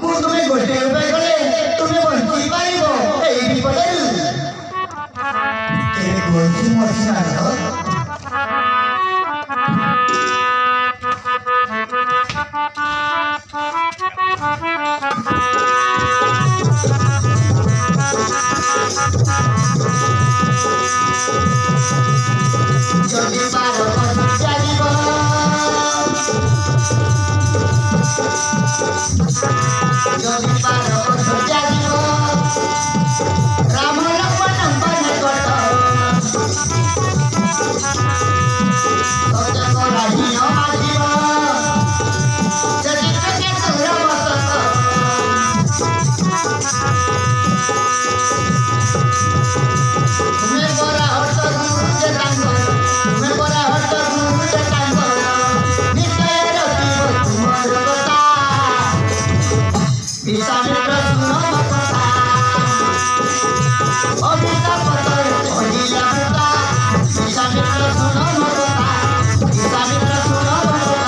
ମୁଁ ତୁମେ ଗୋଟେ ଉପାୟ କଲେ ତୁମେ ବଞ୍ଚି ପାରିବ ଏଇ ବିପଦରୁ। କେବେ କହୁଛି ମସିନାଥ যদি ବାର ଚାଲିବ ଯଦି ବାର ଚାଲିବ ରାମ ଲକ୍ଷ୍ମଣ ବନ କଟ ସଜଗ ରାଜୀନ ଆସିବ ଯଦି କେତେ ଦୂର ବସତ ତୁମେ ପରା ହଟ ଗୁରୁଜେ ତାଙ୍କ ତୁମେ ପରା ହଟ ଗୁରୁଜେ ତାଙ୍କ ନିଶ୍ଚୟ ରଖିବ ତୁମର କଥା ବିଷାମିତ୍ର ଶୁଣ ମୋ କଥା ଅଭିଶାପ ତୋର କହିଲା କଥା ବିଷାମିତ୍ର ଶୁଣ ମୋ କଥା ବିଷାମିତ୍ର ଶୁଣ ମୋ କଥା।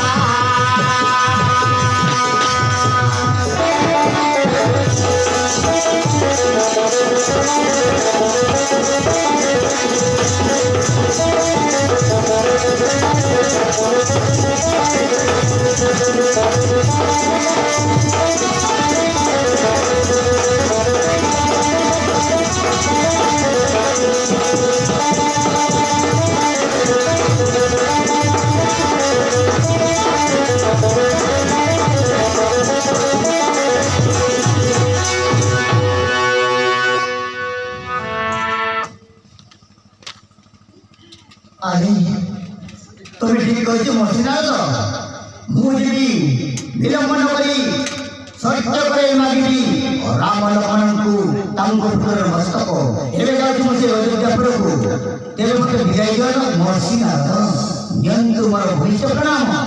ଆରେ ତମେ ଠିକ କହିଛ ମସିନାଥ ମୁଁ ଯିବି ବିଳମ୍ବ ନ କରି ସତ୍ୟ କରି ମାଗିବି ରାମ ଲକ୍ଷ୍ମଣଙ୍କୁ ତାଙ୍କ ପୁତ୍ରର ମସ୍ତକ ଏବେ ଯାଉଛି ମୁଁ ସେ ଅଯୋଧ୍ୟାପୁରକୁ ତେବେ ମୋତେ ବିଦାୟ ଦିଅ ମସିନାଥ ନିଅନ୍ତୁ ମୋର ଭୂଇଷ୍ଠ ପ୍ରଣାମ।